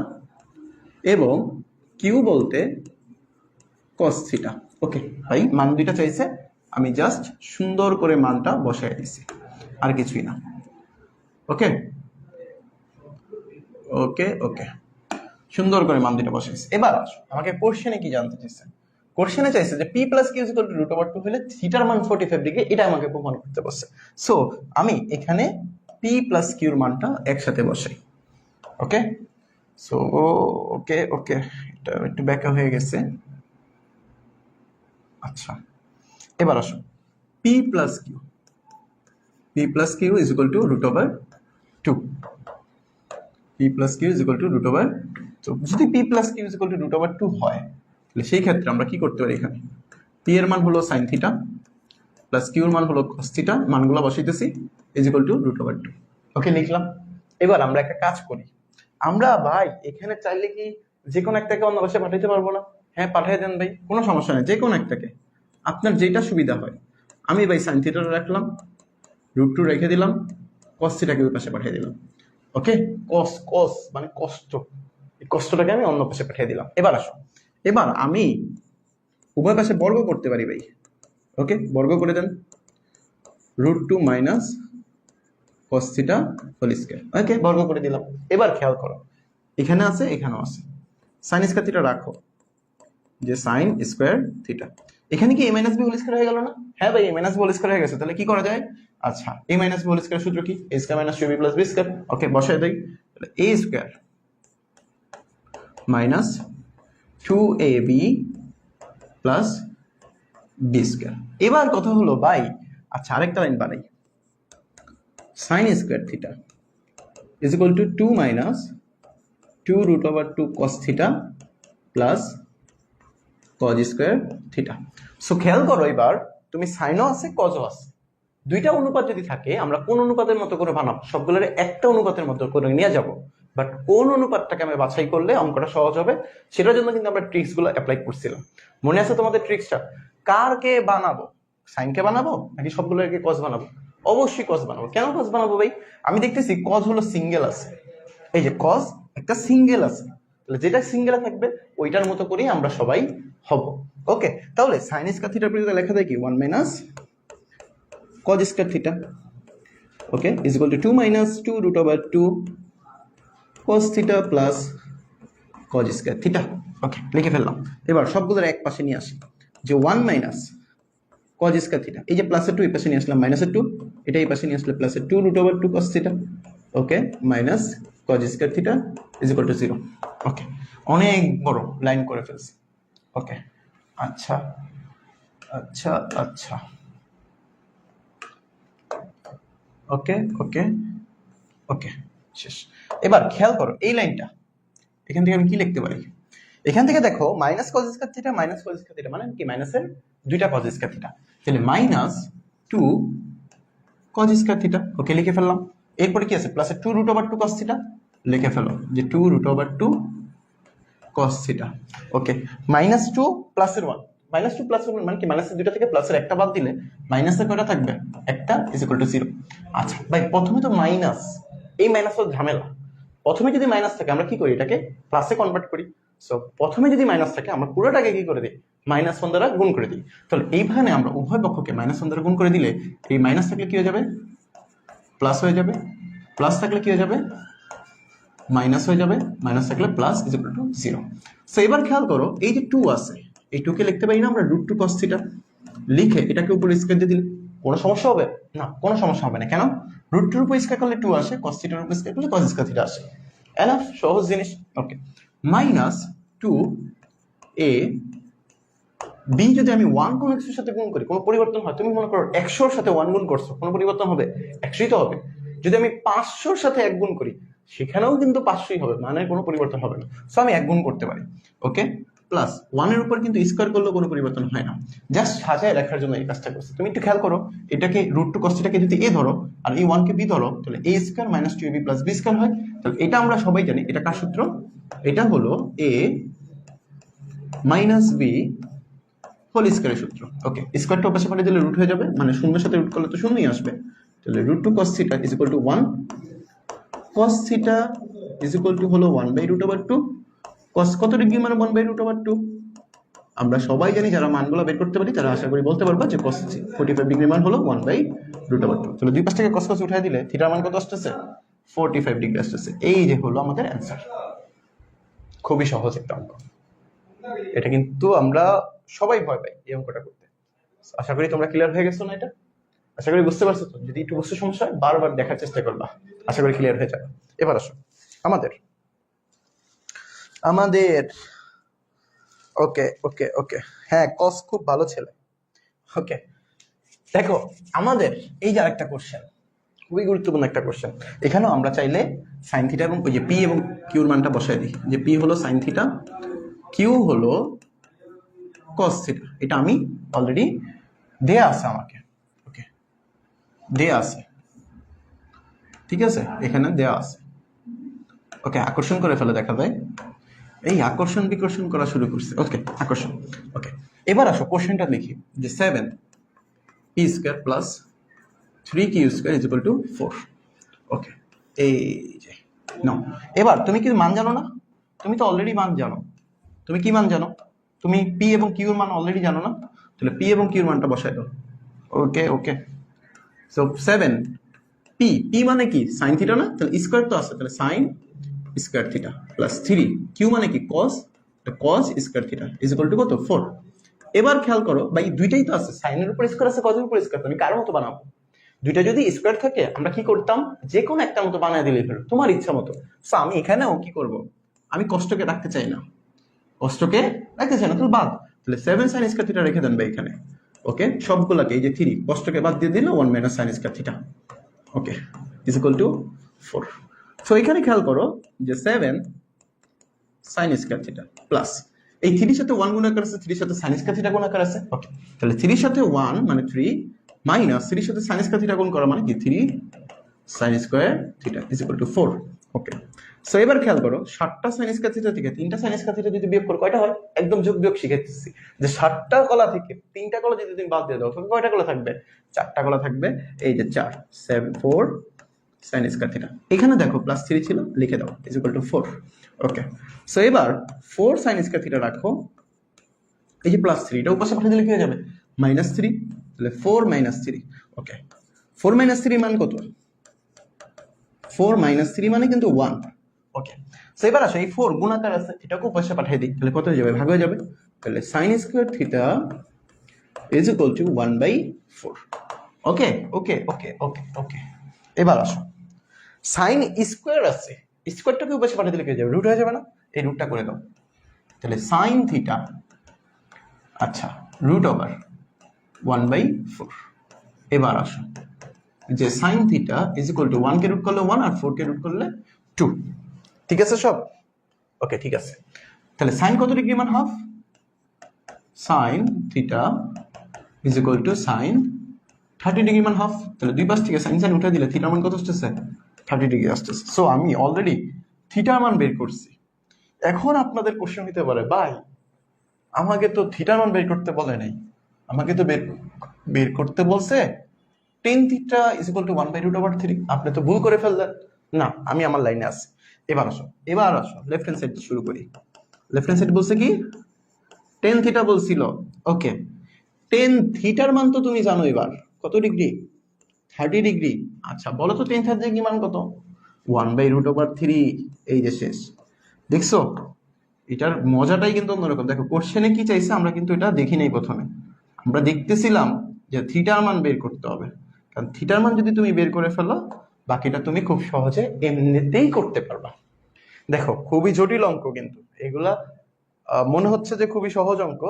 এবং কিউ বলতে কস থিটা। ওকে ভাই, মান দুইটা চাইছে, আমি জাস্ট সুন্দর করে মানটা বসাই দিছি, আর কিছুই না। ওকে ওকে ওকে, সুন্দর করে মান দুইটা বসাইছি। এবার আসো, আমাকে কোশ্চেনে কি জানতে চাইছে? কোশ্চেনে চাইছে যে P plus Q equal to √2 হলে থিটার মান 45 ডিগ্রি, এটা আমাকে প্রমাণ করতে বলছে। সো আমি এখানে পি প্লাস কিউর মানটা একসাথে বসাই। ওকে, সো ওকে ওকে, এটা একটু ব্যাকা হয়ে গেছে। আচ্ছা, এবার আসো, P plus Q is equal to √2। P plus Q is equal to √2। তো যদি P plus Q is equal to √2 হয় তাহলে সেই ক্ষেত্রে আমরা কি করতে পারি? এখানে পি এর মান হলো সাইন থিটা প্লাস কিউর মান হলো কস থিটা, মানগুলো বসাইতেছি, ইজ ইকুয়াল টু √2। ওকে, লিখলাম। এবার আমরা একটা কাজ করি, আমরা ভাই এখানে চাইলে কি যে কোনো একটাকে অন্য ভাষায় পাঠাইতে পারবো না? হ্যাঁ, পাঠিয়ে দেন ভাই, কোনো সমস্যা নেই, যে কোনো একটাকে আপনার যেটা সুবিধা হয়। আমি ভাই সাইন থিটাটা রাখলাম, √2 রেখে দিলাম, কস থিটাকে ওই পাশে পাঠিয়ে দিলাম। ওকে, কস মানে কষ্ট, এই কষ্টটাকে আমি অন্য পাশে পাঠিয়ে দিলাম। এবার আসো, এবার আমি উভয় পাশে বর্গ করতে পারি ভাই। ওকে, বর্গ করে দেন, √2 minus cos theta whole square. Okay, বর্গ করে দিলাম। এবার খেয়াল করো, এখানে আছে এখানেও আছে, সাইন স্কয়ার থিটা রাখো, যে সাইন স্কয়ার থিটা। এখানে কি a minus b whole square হয়ে গেল না? হ্যাঁ ভাই, a minus b whole square হয়ে গেছে। তাহলে কি করা যায়? আচ্ছা, a minus b whole square সূত্র কি? a square minus 2b plus b square. Okay, বসায় দেই, তাহলে a square minus 2ab plus b square. এবার কথা হলো ভাই, আচ্ছা আরেকটা লাইন বানাই, sin square theta is equal to 2 minus 2√2 cos theta plus cos square theta. So খেয়াল করো, এবার তুমি সাইনও আছে কজও আছে, দুইটা অনুপাত যদি থাকে আমরা কোন অনুপাতের মতো করে বানাবো? সবগুলোর একটা অনুপাতের মতো করে নিয়ে যাব, বাট কোন অনুপাতটাকে আমরা বাছাই করলে অঙ্কটা সহজ হবে সেটার জন্য কিন্তু আমরা ট্রিক্স গুলো অ্যাপ্লাই করছিলাম। মনে আছে তোমাদের ট্রিক্সটা? কার কে বানাবো সাইনকে বানাবো নাকি সবগুলোকে কস বানাবো? অবশ্যই কস বানাবো। কেন কস বানাবো ভাই? আমি দেখতেছি কস হলো সিঙ্গেল আছে, এই যে কস একটা সিঙ্গেল আছে, তাহলে যেটা সিঙ্গেল থাকবে ওইটার মতো করেই আমরা সবাই হব। ওকে, তাহলে সাইন স্কয়ার থিটার পরিবর্তে লেখা যায় কি 1 minus cos square theta, okay, is equal to 2 minus 2 root over 2 cos theta plus cos square theta. Okay, লিখে ফেললাম। এবার সবগুলোর এক পাশে নিয়ে আসি, যে 1 মাইনাস কজ স্কয়ার থিটা, এই যে প্লাসের 2 এই পাশে নিয়ে আসলাম মাইনাসের 2, এটা এই পাশে নিয়ে আসলে প্লাসের 2 root over 2 cos theta, okay, minus cos square theta is equal to 0। Okay, অনেক বড় লাইন করে ফেলছি। ওকে, আচ্ছা আচ্ছা আচ্ছা, ওকে ওকে ওকে, শেষ। এবার খেয়াল করো এই লাইনটা, এখান থেকে আমি কি লিখতে পারি? এখান থেকে দেখো minus cos square theta minus cos square theta মানে কি? মাইনাসের দুইটা কজ স্কয়ার থিটা, তাহলে minus 2 cause square theta. Okay, লিখে ফেললাম। এরপরে কি আছে? প্লাসের 2 রুট ওভার 2 কস থিটা, লিখে ফেলো যে 2 root over 2 cos theta. Okay, minus 2 প্লাসের 1, মাইনাস 2 প্লাসের 1 মানে কি? মাইনাসের দুইটা থেকে প্লাসের একটা বাদ দিলে মাইনাসের কয়টা থাকবে? একটা, ইজ ইকুয়াল টু 0। আচ্ছা ভাই, প্রথমে তো মাইনাস, এই মাইনাস তো ঝামেলা। প্রথমে যদি মাইনাস থাকে আমরা কি করি? এটাকে প্লাসে কনভার্ট করি। সো প্রথমে যদি মাইনাস থাকে আমরা পুরোটাকে কি করে দিই? -1 দ্বারা গুণ করে দিই। তাহলে এইখানে আমরা উভয় পক্ষকে -1 দ্বারা গুণ করে দিলে এই মাইনাস থাকলে কি হয়ে যাবে? প্লাস হয়ে যাবে। প্লাস থাকলে কি হয়ে যাবে? মাইনাস হয়ে যাবে। মাইনাস থাকলে plus is equal to 0। So এবার খেয়াল করো এই যে 2 আছে, এই 2 কে লিখতে পারি না আমরা √2 cos থিটা, লিখে এটাকে উপরে স্কয়ার দিয়ে দিলে কোনো সমস্যা হবে না? কোনো সমস্যা হবে না। কেন? √2 এর উপর স্কয়ার করলে 2 আসে, cos থিটার উপর স্কয়ার করলে cos স্কয়ার থিটা আসে। এনাফ, সহজ জিনিস। ওকে, মাইনাস 2a b যদি আমি 1 কোন কিছুর সাথে গুণ করি কোনো পরিবর্তন হয়? তুমি মনে করো 100 এর সাথে 1 গুণ করছো, কোনো পরিবর্তন হবে? 100ই তো হবে। যদি আমি 500 এর সাথে 1 গুণ করি সেখানেও কিন্তু 500ই হবে, মানে কোনো পরিবর্তন হবে না। সো আমি 1 গুণ করতে পারি। ওকে, প্লাস 1 এর উপর কিন্তু স্কয়ার করলেও কোনো পরিবর্তন হয় না, জাস্ট সাজায় রাখার জন্য এই কাজটা করছি। তুমি একটু খেয়াল করো, এটাকে √2 cos থিটাকে যদি a ধরো আর এই 1 কে b ধরো, তাহলে a square minus 2ab plus b square হয়। তাহলে এটা আমরা সবাই জানি, এটা কার সূত্র? এটা হলো a মাইনাস b হোল স্কয়ারের সূত্র। ওকে, স্কয়ারটা পাশে পাঠিয়ে দিলে রুট হয়ে যাবে, মানে শূন্যের সাথে রুট করলে তো শূন্যই আসবে। তাহলে √2 cos theta is equal to 1 cos theta is equal two হলো 1/√2 cos কত ডিগ্রি মানে 1/√2। আমরা সবাই জানি, যারা মানগুলো বের করতে পারি তারা আশা করি বলতে পারবা যে cos 45 ডিগ্রি মান হলো 1/√2। তাহলে দুই পাশ থেকে cos cos উঠাই দিলে থিটার মান কত আসতেছে? 45 ডিগ্রি আসতেছে। এই যে হলো আমাদের অ্যানসার। খুবই সহজ একটা অঙ্ক, এটা কিন্তু আমরা সবাই ভয় পাই এই অঙ্কটা করতে। আশা করি তোমরা ক্লিয়ার হয়ে গেছো না? এটা আশা করি বুঝতে পারছো তো। যদি একটু বুঝতে সমস্যা হয় বারবার দেখার চেষ্টা করবা, আশা করি ক্লিয়ার হয়ে যাবে। এবার আসো আমাদের ওকে ওকে ওকে, হ্যাঁ কস খুব ভালো ছেলে। ওকে, দেখো আমাদের এই যে আরেকটা কোশ্চেন, খুবই গুরুত্বপূর্ণ একটা কোশ্চেন। এখানেও আমরা চাইলে সাইন থিটা এবং ওই যে পি এবং কিউর মানটা বসাই দিই, যে পি হলো সাইন থিটা, কিউ হলো কস থিটা। এটা আমি অলরেডি দেয়া আছে আমাকে, ওকে দেয়া আছে, ঠিক আছে, এখানে দেয়া আছে। ওকে, আকর্ষণ করে ফেলে দেখা যায়, এই আকর্ষণ বিকর্ষণ করা শুরু করছে। ওকে, আকর্ষণ। ওকে, এবার আসো কোশ্চেনটা লিখি, যে 7p square plus 3q square is equal two 4। ওকে, এই যে নাও। এবার তুমি কি মান জানো না? তুমি তো অলরেডি মান জানো। তুমি কি মান জানো? তুমি পি এবং কিউর মান অলরেডি জানো না? তাহলে পি এবং কিউর মানটা বসাই দাও। ওকে ওকে, সো 7 পি মানে কি? সাইন থিটা না? তাহলে স্কয়ার তো আছে, তাহলে সাইন স্কয়ার থিটা প্লাস 3 কিউ মানে কি? Cos, cos square theta is equal to কত? 4। এবার খেয়াল করো ভাই, দুইটাই তো আছে, সাইনের উপর স্কয়ার আছে, কসের উপর স্কয়ার। তুমি কার মতো বানাবো? দুইটা যদি স্কয়ার থাকে আমরা কি করতাম? যে কোনো একটা মতো বানায় দিলে ফেলো, তোমার ইচ্ছা মতো। সো আমি এখানেও কি করব? আমি কষ্টকে রাখতে চাই না, কষ্টকে রাখতে চাই না, তাহলে বাদ। তাহলে 7 সাইন স্কয়ার থিটা রেখে দেন ভাই এখানে। ওকে, সবগুলাকে এই যে 3 কষ্টকে বাদ দিয়ে দিলে 1 minus sine square theta, okay, is equal two 4। So এখানে খেয়াল করো যে 7 সাইন স্কয়ার থিটা প্লাস এই 3 সাথে 1 গুণাকার আছে, 3 সাথে সাইন স্কয়ার থিটা গুণাকার আছে। ওকে, তাহলে 3 সাথে 1 মানে 3 মাইনাস 3 সাথে সাইন স্কয়ার থিটা গুণ করা মানে কি? 3 sign square theta is equal two 4। Okay, so এবার খেয়াল করো 60টা সাইন স্কয়ার থিটা থেকে 3টা সাইন স্কয়ার থিটা যদি বিয়োগ করো কয়টা হয়? একদম যোগ বিয়োগ শিখাইতেছি যে 60টা কলা থেকে 3টা কলা যদি তুমি বাদ দিয়ে দাও তখন কয়টা কলা থাকবে? 4টা কলা থাকবে। এই যে 4 7 4 সাইন স্কয়ার থিটা। এখানে দেখো +3 ছিল, লিখে দাও is equal two 4। Okay, so এবার 4 সাইন স্কয়ার থিটা রাখো, এই যে +3 এটা উপরে পাঠিয়ে দিলে কি হয়ে যাবে? -3। তাহলে 4 - 3। ওকে, 4 - 3 মান কত? 4 - 3 মানে কিন্তু 1। ওকে, সো এবার আসো এই 4 গুণাকার আছে, এটাকে পাশে পাঠিয়ে দিই, তাহলে কত হয়ে যাবে? ভাগ হয়ে যাবে। তাহলে sin square theta is equal two 1/4। ওকে ওকে ওকে ওকে ওকে, এবার আসো sin স্কয়ার আছে, স্কয়ারটাকে পাশে পাঠিয়ে দিলে কি হয়ে যাবে? রুট হয়ে যাবে না? এই রুটটা করে দাও। তাহলে sin থিটা, আচ্ছা, √1/4। এবার আসো যে sin theta is equal to 1 কে রুট করলে 1 আর 4 কে রুট করলে 2। ঠিক আছে সব? ওকে, ঠিক আছে। তাহলে sin কত ডিগ্রি মান? Half. sin theta is equal two sin 30 degree মান হাফ। তাহলে দুই পাশ থেকে sin sin উঠে দিলে থিটার মান কত আসতেছে? 30 ডিগ্রি আসতেছে। সো আমি অলরেডি থিটার মান বের করছি। এখন আপনাদের কোশ্চেন হতে পারে, ভাই আমাকে তো থিটার মান বের করতে বলে নাই, আমাকে তো বের করতে বলছে tan theta is equal two 1/√3। আপনি তো ভুল করে ফেললেন। না, আমি আমার লাইনে আছি। এবার আসো লেফট হ্যান্ড সাইড শুরু করি। লেফট হ্যান্ড সাইড বলছে কি? tan থিটা বলছিল। ওকে, tan থিটার মান তো তুমি জানো এবার কত ডিগ্রি? 30 ডিগ্রি। আচ্ছা বলো তো tan থিটার ডিগ্রি মান কত? 1/√3। এই যে শেষ। দেখছো, এটার মজাটাই কিন্তু অন্যরকম। দেখো কোশ্চেনে কি চাইছে আমরা কিন্তু এটা দেখি নাই প্রথমে। আমরা দেখতেছিলাম যে থিটার মান বের করতে হবে, কারণ থিটার মান যদি তুমি বের করে ফেলো বাকিটা তুমি খুব সহজে এমনিতেই করতে পারবা। দেখো খুবই জটিল অঙ্ক, কিন্তু এগুলা মনে হচ্ছে যে খুবই সহজ অঙ্ক,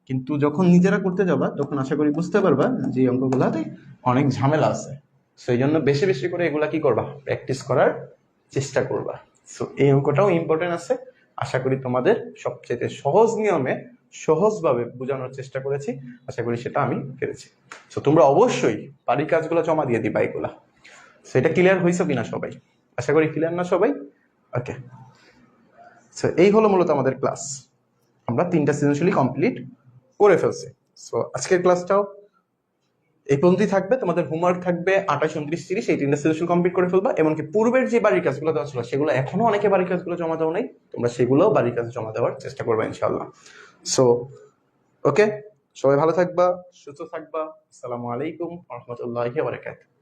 কিন্তু যখন নিজেরা করতে যাবা তখন আশা করি বুঝতে পারবা যে এই অঙ্কগুলাতে অনেক ঝামেলা আছে। সেই জন্য বেশি বেশি করে এগুলা কি করবা? প্র্যাকটিস করার চেষ্টা করবা। সো এই অঙ্কটাও ইম্পর্টেন্ট আছে। আশা করি তোমাদের সবচেয়ে সহজ নিয়মে সহজভাবে বোঝানোর চেষ্টা করেছি, আশা করি সেটা আমি পেরেছি। সো তোমরা অবশ্যই বাড়ির কাজগুলো জমা দিয়ে দিবা এগুলা। সো এটা ক্লিয়ার হয়েছে কিনা সবাই? আশা করি ক্লিয়ার না সবাই? ওকে, সো এই হলো মূলত আমাদের ক্লাস। আমরা 3টা সৃজনশীল কমপ্লিট করে ফেলছি। সো আজকের ক্লাসটাও এই পর্যন্তই থাকবে। তোমাদের হোমওয়ার্ক থাকবে 28, 29, 30, এই 3টা সৃজনশীল কমপ্লিট করে ফেলবা। এমনকি পূর্বের যে বাড়ির কাজগুলো দেওয়া ছিল সেগুলো এখনো অনেকে বাড়ির কাজগুলো জমা দেওয়া নাই, তোমরা সেগুলোও বাড়ির কাজ জমা দেওয়ার চেষ্টা করবে ইনশাআল্লাহ। সো ওকে, সবাই ভালো থাকবা, সুস্থ থাকবা। আসসালামু আলাইকুম ওয়া রাহমাতুল্লাহি ওয়া বারাকাতুহু।